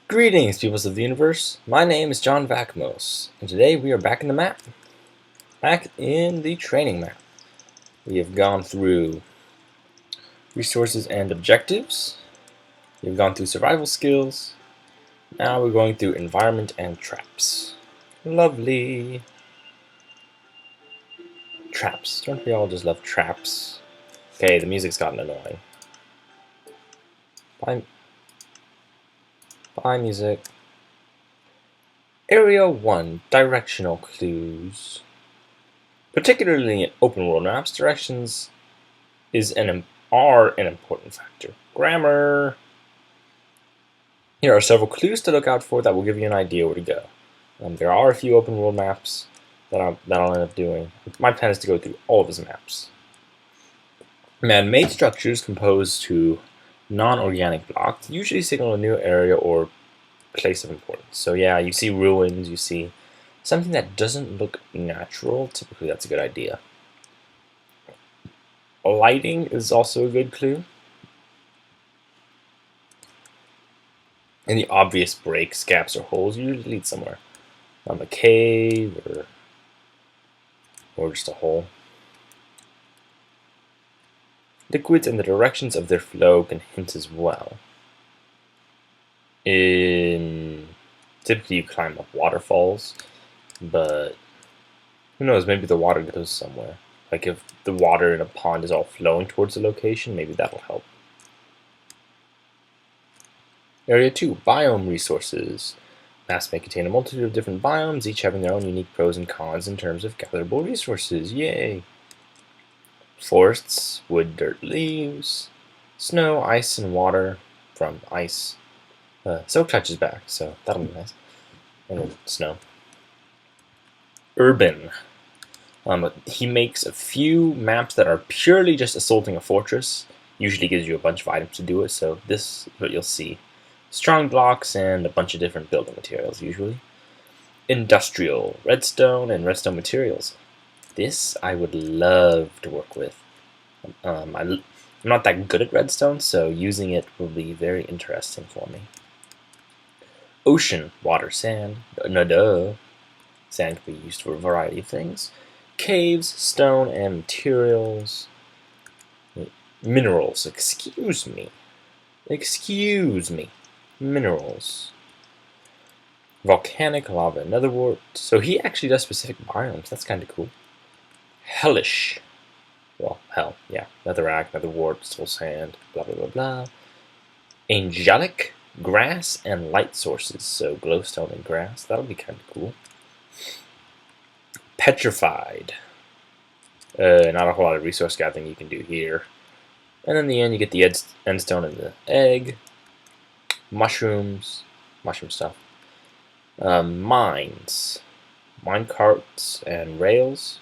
Greetings, peoples of the universe. My name is John Vakmos, and today we are back in the map. Back in the training map. We have gone through resources and objectives. We've gone through survival skills. Now we're going through environment and traps. Lovely. Traps. Don't we all just love traps? Okay, the music's gotten annoying. Bye, music. Area 1, directional clues. Particularly in open world maps, directions are an important factor. Grammar. Here are several clues to look out for that will give you an idea where to go. There are a few open world maps that I'll end up doing. My plan is to go through all of his maps. Man-made structures composed to non-organic blocks usually signal a new area or place of importance. So yeah, you see ruins, you see something that doesn't look natural. Typically that's a good idea. Lighting is also a good clue. Any obvious breaks, gaps, or holes usually lead somewhere. A cave or just a hole. Liquids and the directions of their flow can hint as well. Typically you climb up waterfalls, but who knows, maybe the water goes somewhere. Like if the water in a pond is all flowing towards the location, maybe that'll help. Area 2, biome resources. Maps may contain a multitude of different biomes, each having their own unique pros and cons in terms of gatherable resources. Yay! Forests, wood, dirt, leaves, snow, ice, and water from ice. Xakaj is back, so that'll be nice. And then snow. Urban. He makes a few maps that are purely just assaulting a fortress. Usually gives you a bunch of items to do it, so this is what you'll see. Strong blocks and a bunch of different building materials, usually. Industrial, redstone and redstone materials. This I would love to work with. I'm not that good at redstone, so using it will be very interesting for me. Ocean, water, sand, sand can be used for a variety of things. Caves, stone, and materials. Minerals, excuse me. Minerals. Volcanic lava, netherwort. So he actually does specific biomes. That's kind of cool. Hellish. Well, hell, yeah. Netherrack, netherwort, soul sand, blah, blah, blah, blah. Angelic, grass, and light sources. So glowstone and grass. That'll be kind of cool. Petrified. Not a whole lot of resource gathering you can do here. And in the end, you get the endstone and the egg. Mushrooms. Mushroom stuff. Mines. Minecarts and rails.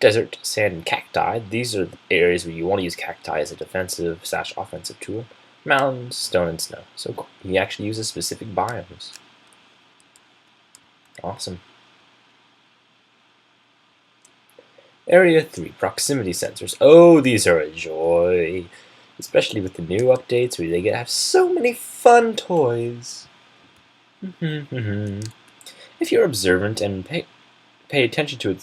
Desert, sand, and cacti. These are the areas where you want to use cacti as a defensive / offensive tool. Mountains, stone, and snow. So cool. He actually uses specific biomes. Awesome. Area 3, proximity sensors. Oh, these are a joy. Especially with the new updates where they get to have so many fun toys. If you're observant and pay attention to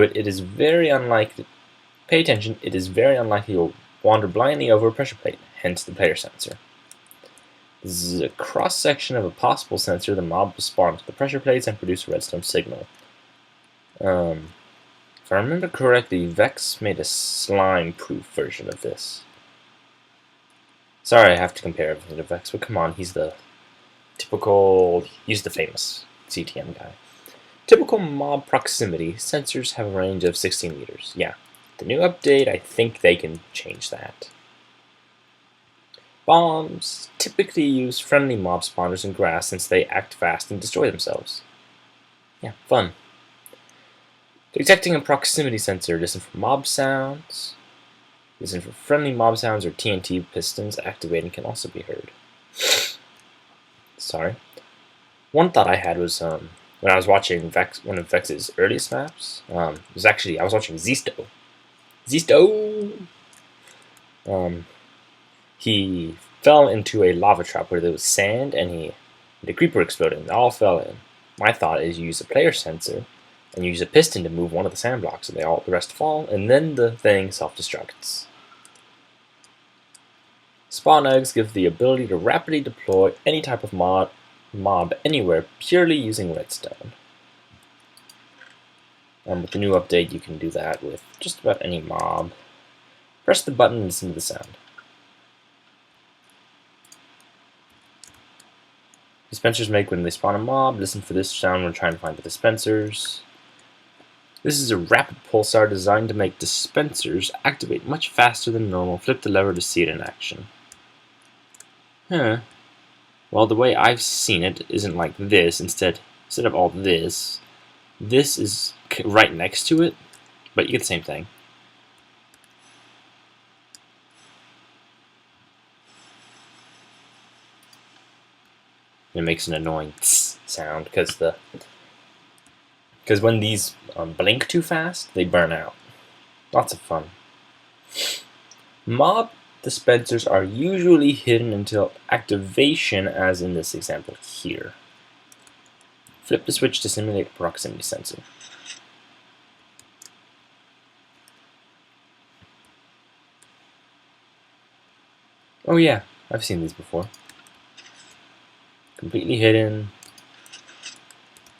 it, it is very unlikely. Pay attention. It is very unlikely you'll wander blindly over a pressure plate. Hence the player sensor. This is a cross section of a possible sensor. The mob will spawn to the pressure plates and produce a redstone signal. If I remember correctly, Vex made a slime-proof version of this. Sorry, I have to compare everything to Vex, but come on, he's the famous CTM guy. Typical mob proximity sensors have a range of 16 meters. Yeah, the new update, I think they can change that. Bombs typically use friendly mob spawners in grass since they act fast and destroy themselves. Yeah, fun. Detecting a proximity sensor, listen for mob sounds. Listen for friendly mob sounds or TNT pistons activating can also be heard. Sorry. One thought I had was when I was watching one of Vex's earliest maps. It was actually I was watching Zisto. He fell into a lava trap where there was sand, and the creeper exploded, and they all fell in. My thought is you use a player sensor and use a piston to move one of the sand blocks, so the rest fall, and then the thing self-destructs. Spawn eggs give the ability to rapidly deploy any type of mob anywhere purely using redstone. With the new update, you can do that with just about any mob. Press the button and listen to the sound. Dispensers make when they spawn a mob. Listen for this sound when trying to find the dispensers. This is a rapid pulsar designed to make dispensers activate much faster than normal. Flip the lever to see it in action. Well, the way I've seen it isn't like this. Instead of all this is right next to it, but you get the same thing. It makes an annoying sound because when these blink too fast, they burn out. Lots of fun. Mob dispensers are usually hidden until activation, as in this example here. Flip the switch to simulate proximity sensor. Oh yeah, I've seen these before. Completely hidden.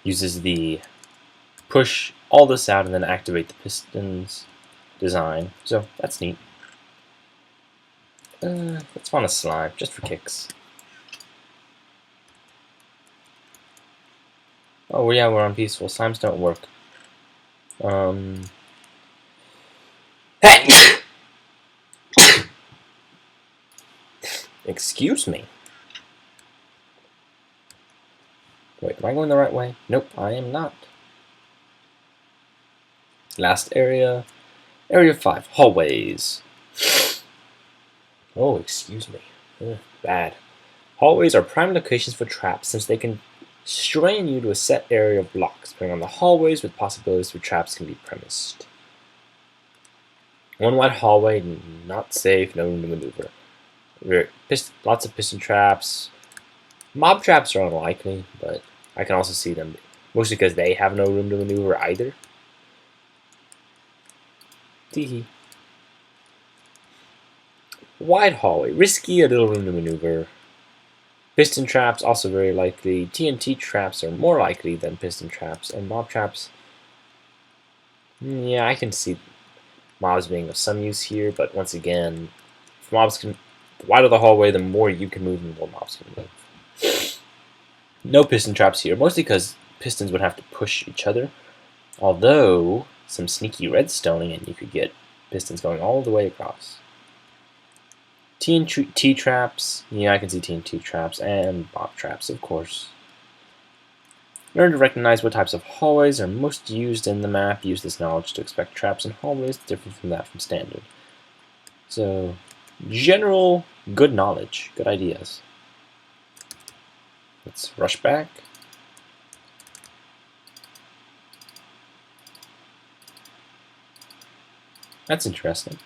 Uses the push all this out and then activate the pistons design. So that's neat. Let's spawn a slime just for kicks. Oh yeah, we're on peaceful. Slimes don't work. Excuse me. Wait, am I going the right way? Nope, I am not. Last area. Area 5. Hallways. Oh, excuse me. Bad. Hallways are prime locations for traps since they can strain you to a set area of blocks. Putting on the hallways with possibilities for traps can be premised. One wide hallway, not safe, no room to maneuver. Lots of piston traps. Mob traps are unlikely, but I can also see them, mostly because they have no room to maneuver either. Teehee. Wide hallway, risky, a little room to maneuver. Piston traps, also very likely. TNT traps are more likely than piston traps, and mob traps, yeah, I can see mobs being of some use here, but once again, the wider the hallway, the more you can move, and the more mobs can move. No piston traps here, mostly because pistons would have to push each other. Although, some sneaky redstoning and you could get pistons going all the way across. TNT traps, yeah, I can see TNT traps, and mob traps, of course. Learn to recognize what types of hallways are most used in the map. Use this knowledge to expect traps in hallways different from that from standard. So, general good knowledge, good ideas. Let's rush back. That's interesting.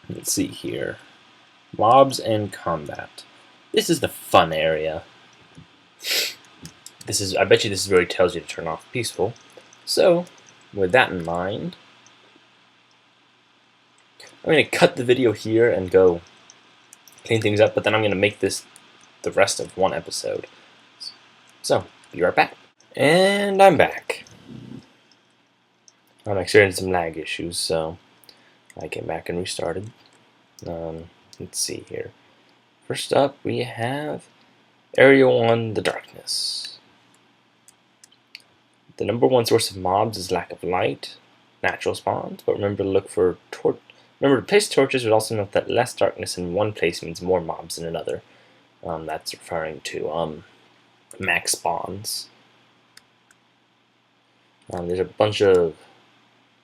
Let's see here. Mobs and combat. This is the fun area. I bet you this is where it tells you to turn off peaceful. So, with that in mind, I'm going to cut the video here and go clean things up, but then I'm going to make this the rest of one episode. So, be right back. And I'm back. I'm experiencing some lag issues, so I came back and restarted. Let's see here. First up, we have Area 1, the darkness. The number one source of mobs is lack of light, natural spawns, but remember to look for remember to place torches, but also note that less darkness in one place means more mobs in another. That's referring to max spawns. There's a bunch of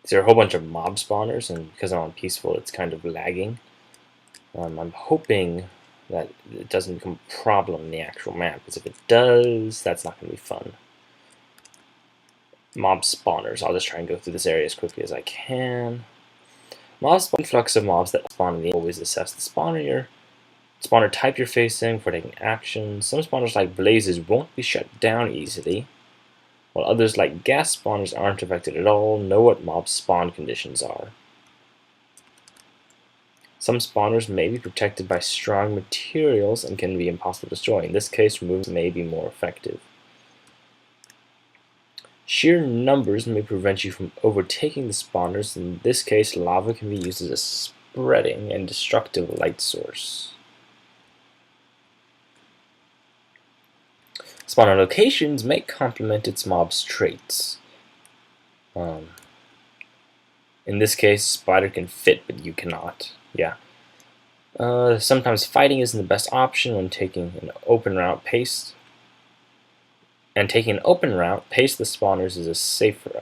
These are a whole bunch of mob spawners, and because I'm on peaceful, it's kind of lagging. I'm hoping that it doesn't become a problem in the actual map, because if it does, that's not going to be fun. Mob spawners. I'll just try and go through this area as quickly as I can. Mob spawn flux of mobs that spawn in the always assess the spawner type you're facing for taking action. Some spawners like blazes won't be shut down easily, while others like gas spawners aren't affected at all. Know what mob spawn conditions are. Some spawners may be protected by strong materials and can be impossible to destroy. In this case, removals may be more effective. Sheer numbers may prevent you from overtaking the spawners. In this case, lava can be used as a spreading and destructive light source. Spawner locations may complement its mob's traits. In this case, spider can fit, but you cannot. Yeah. Sometimes fighting isn't the best option when taking an open route paced. And taking an open route past the spawners is a safer.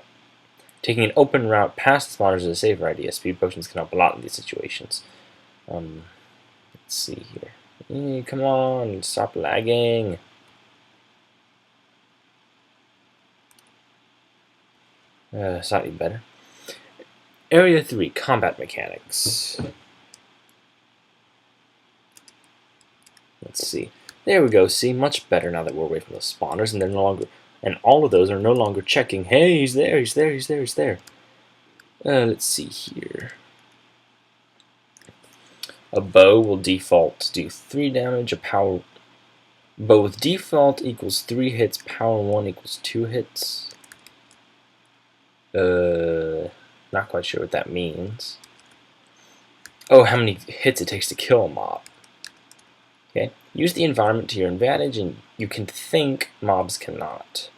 Taking an open route past the spawners is a safer idea. Speed potions can help a lot in these situations. Let's see here. Come on, stop lagging. Slightly better. Area 3, combat mechanics. Let's see. There we go. See, much better now that we're away from those spawners, and they're no longer, and all of those are no longer checking. Hey, he's there, he's there, he's there, he's there. Let's see here. A bow will default to do 3 damage. A power bow with default equals 3 hits. Power 1 equals 2 hits. Not quite sure what that means. Oh, how many hits it takes to kill a mob. Okay. Use the environment to your advantage, and you can think mobs cannot.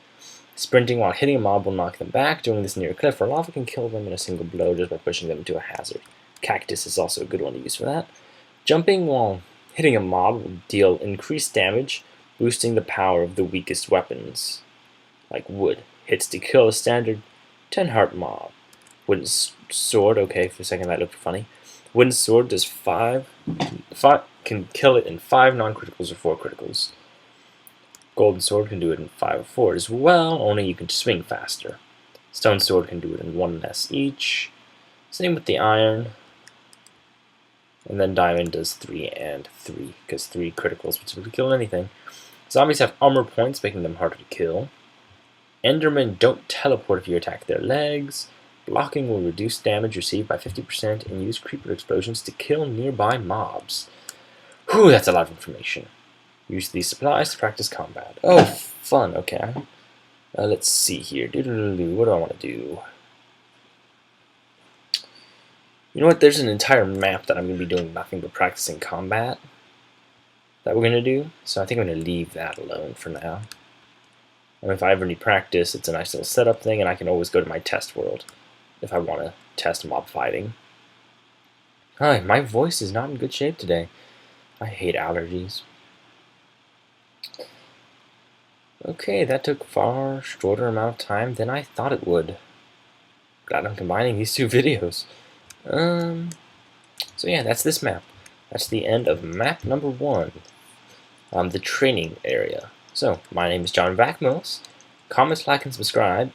Sprinting while hitting a mob will knock them back. Doing this near a cliff or lava can kill them in a single blow just by pushing them into a hazard. Cactus is also a good one to use for that. Jumping while hitting a mob will deal increased damage, boosting the power of the weakest weapons, like wood. Hits to kill a standard 10 heart mob. Wooden sword, okay, for a second that looked funny. Wooden sword does 5 can kill it in 5 non-criticals or 4 criticals. Golden sword can do it in 5 or 4 as well, only you can swing faster. Stone sword can do it in 1 less each. Same with the iron. And then diamond does 3 and 3, because 3 criticals would typically kill anything. Zombies have armor points, making them harder to kill. Endermen don't teleport if you attack their legs. Blocking will reduce damage received by 50% and use creeper explosions to kill nearby mobs. Whew, that's a lot of information. Use these supplies to practice combat. Oh, fun, okay. Let's see here. What do I want to do? You know what? There's an entire map that I'm going to be doing nothing but practicing combat that we're going to do. So I think I'm going to leave that alone for now. And if I ever need practice, it's a nice little setup thing, and I can always go to my test world if I want to test mob fighting. Hi, my voice is not in good shape today. I hate allergies. Okay, that took far shorter amount of time than I thought it would. Glad I'm combining these 2 videos. So yeah, that's this map. That's the end of map number 1. The training area. So, my name is John Vakmos. Comment, like, and subscribe.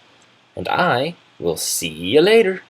And I will see you later.